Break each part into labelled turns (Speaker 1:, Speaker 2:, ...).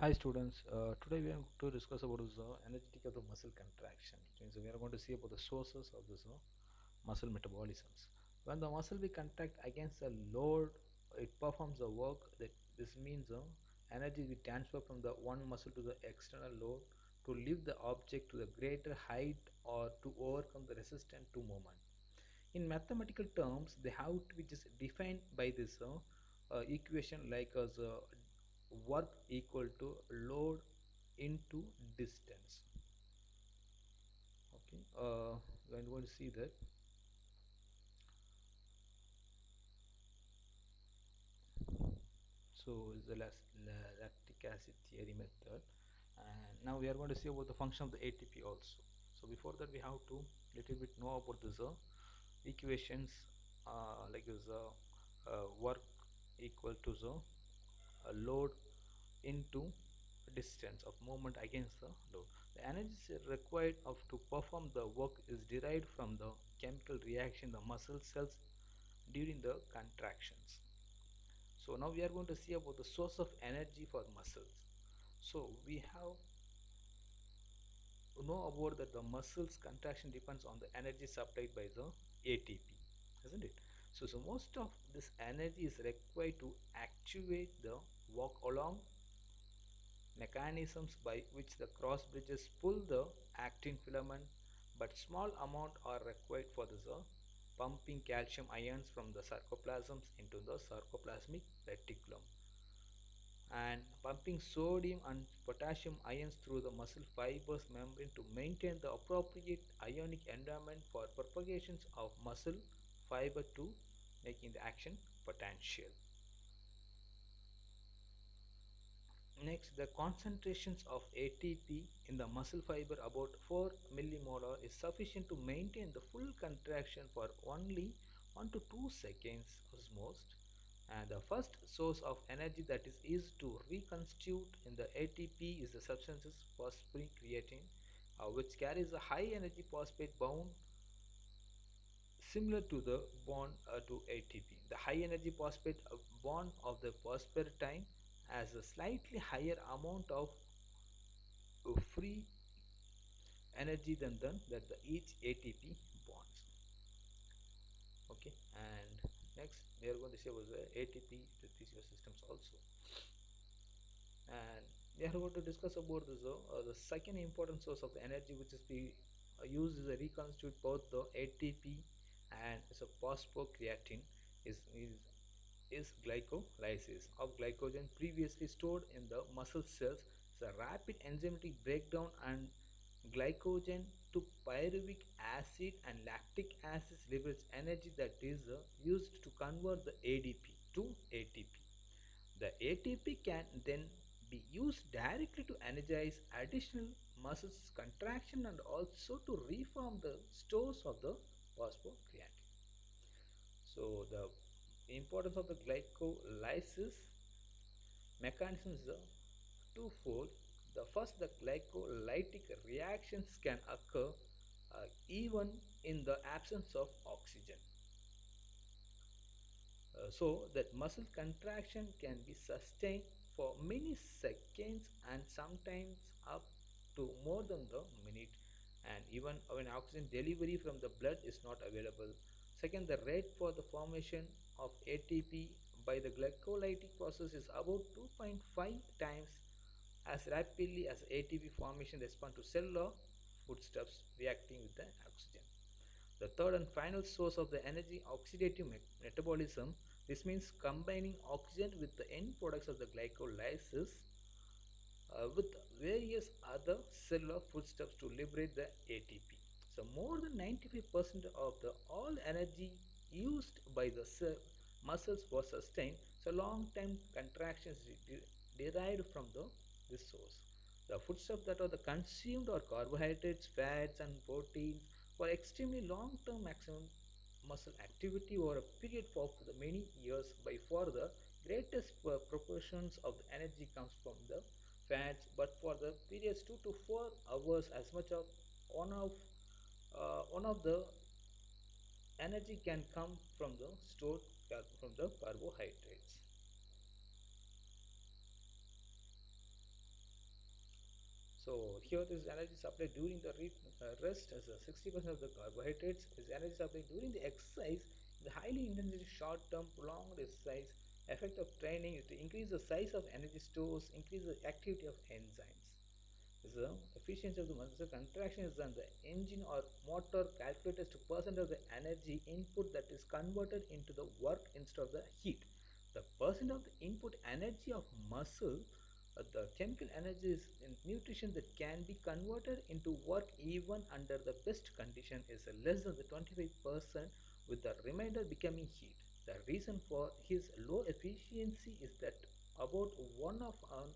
Speaker 1: Hi students, today we are going to discuss about the energetic of the muscle contraction. It means we are going to see about the sources of this muscle metabolisms. When the muscle we contract against a load, it performs the work. That this means energy we transfer from the one muscle to the external load to lift the object to the greater height or to overcome the resistance to movement. In mathematical terms, they have to be just defined by this equation like as work equal to load into distance. Okay, I'm going to see that. So is the lactic acid theory method, and now we are going to see about the function of the ATP also. So before that, we have to little bit know about this equations like is work equal to the load into distance of movement against the load. The energy required to perform the work is derived from the chemical reaction the muscle cells during the contractions. So now we are going to see about the source of energy for muscles. So we have know about that the muscles contraction depends on the energy supplied by the ATP, isn't it? So most of this energy is required to actuate the walk along mechanisms by which the cross bridges pull the actin filament, but small amount are required for this pumping calcium ions from the sarcoplasms into the sarcoplasmic reticulum and pumping sodium and potassium ions through the muscle fibers membrane to maintain the appropriate ionic environment for propagations of muscle fiber to making the action potential. Next, the concentrations of ATP in the muscle fiber about 4 millimolar is sufficient to maintain the full contraction for only 1 to 2 seconds at most. And the first source of energy that is used to reconstitute in the ATP is the substances phosphocreatine, which carries a high energy phosphate bound similar to the bond to ATP. The high energy phosphate bond of the phosphorine has a slightly higher amount of free energy than that the each ATP bonds. Okay, and next we are going to see about the ATP retrieval systems also, and we are going to discuss about this the second important source of the energy which is we use is a reconstitute both the ATP and so phosphocreatine is glycolysis of glycogen previously stored in the muscle cells. It's a rapid enzymatic breakdown and glycogen to pyruvic acid and lactic acid liberates energy that is used to convert the ADP to ATP. The ATP can then be used directly to energize additional muscles contraction and also to reform the stores of the phosphocreatine. So the importance of the glycolysis mechanism is twofold. The first, the glycolytic reactions can occur even in the absence of oxygen. So that muscle contraction can be sustained for many seconds and sometimes up to more than the minute, and even when oxygen delivery from the blood is not available. Second, the rate for the formation of ATP by the glycolytic process is about 2.5 times as rapidly as ATP formation responds to cellular foodstuffs reacting with the oxygen. The third and final source of the energy oxidative metabolism. This means combining oxygen with the end products of the glycolysis with various other cellular foodstuffs to liberate the ATP. So more than 95% of the all energy used by the muscles was sustained. So long-term contractions derived from this source. The foodstuffs that are the consumed are carbohydrates, fats, and proteins for extremely long-term maximum muscle activity over a period of the many years. By far, the greatest proportions of the energy comes from the fats, but for the periods 2 to 4 hours, as much of one of the energy can come from the stored from the carbohydrates. So here this energy supply during the rest as 60% of the carbohydrates is energy supply during the exercise. The highly intensive short-term prolonged exercise effect of training is to increase the size of energy stores, increase the activity of enzymes. The efficiency of the muscle contraction is on the engine or motor calculated as to percent of the energy input that is converted into the work instead of the heat. The percent of the input energy of muscle, the chemical energy is in nutrition that can be converted into work even under the best condition is less than the 25%, with the remainder becoming heat. The reason for his low efficiency is that about one of our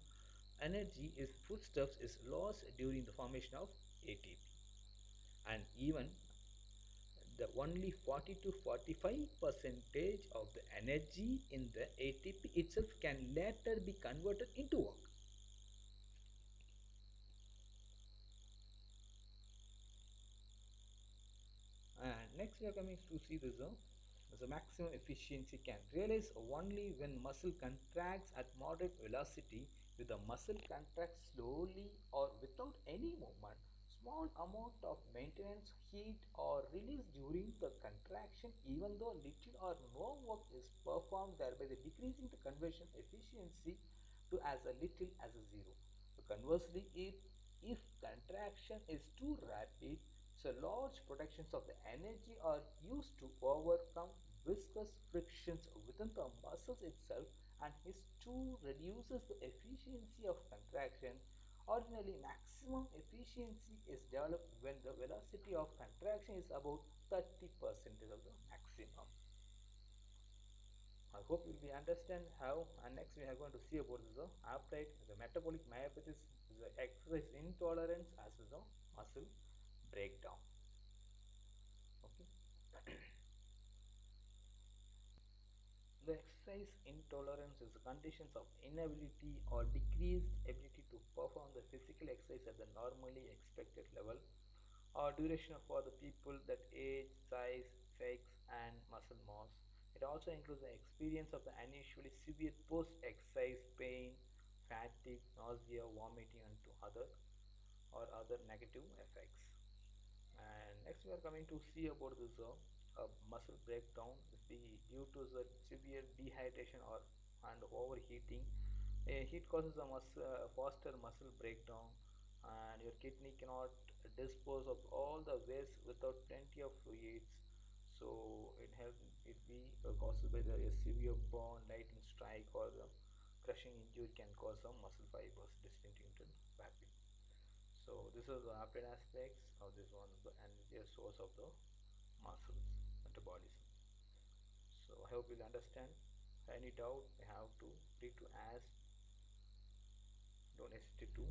Speaker 1: energy is foodstuffs is lost during the formation of ATP, and even the only 40 to 45 percentage of the energy in the ATP itself can later be converted into work. And next we are coming to see this the maximum efficiency can realize only when muscle contracts at moderate velocity. With the muscle contracts slowly or without any movement, small amount of maintenance heat or released during the contraction, even though little or no work is performed, thereby decreasing the conversion efficiency to as a little as a zero. So conversely, if contraction is too rapid, so large productions of the energy are used to overcome viscous frictions within the muscles itself, and this too reduces the efficiency of contraction. Ordinarily, maximum efficiency is developed when the velocity of contraction is about 30% of the maximum. I hope you will understand how. And next we are going to see about the appetite, the metabolic myopathy, the exercise intolerance as well as the muscle breakdown. Okay. The exercise intolerance is the conditions of inability or decreased ability to perform the physical exercise at the normally expected level or duration for the people that age, size, sex, and muscle mass. It also includes the experience of the unusually severe post-exercise pain, fatigue, nausea, vomiting, and to other negative effects. And next we are coming to see about this muscle breakdown. Due to the severe dehydration or and overheating, heat causes a faster muscle breakdown, and your kidney cannot dispose of all the waste without plenty of fluids. So it be caused by the a severe burn, lightning strike, or the crushing injury can cause some muscle fibers disintegrated rapidly. So this is the applied aspects of this one, the energy source of the muscles metabolism. So I hope you'll understand. Any doubt you have to free to ask, don't hesitate to